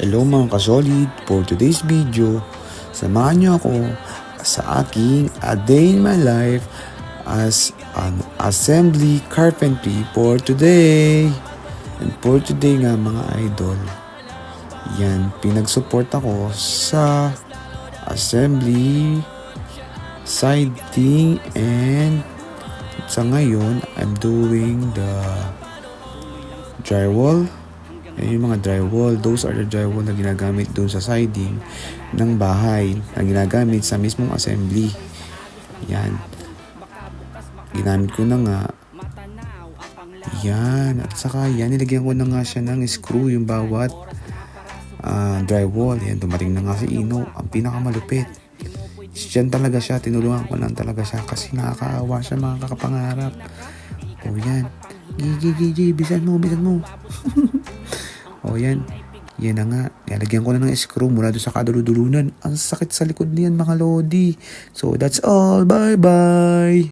Hello mga kasolid, for today's video, samahan niyo ako sa aking A Day in My Life as an assembly carpentry for today. And for today nga mga idol, yan, pinag-support ako sa assembly, siding, and sa ngayon, I'm doing the drywall. Yan yung mga drywall. Those are the drywall na ginagamit doon sa siding ng bahay na ginagamit sa mismong assembly. Yan. Ginamit ko na nga. Yan. At saka yan, nilagyan ko na nga siya ng screw yung bawat drywall. Yan, dumating na nga si Ino. Ang pinakamalupit. Diyan talaga siya. Tinulungan ko lang talaga siya kasi nakakaawa siya mga kakapangarap. O yan. Gigi, bisan mo. O yan. Yan na nga. Nilagyan ko na ng screw mula doon sa kaduludulunan. Ang sakit sa likod niyan mga lodi. So that's all. Bye-bye.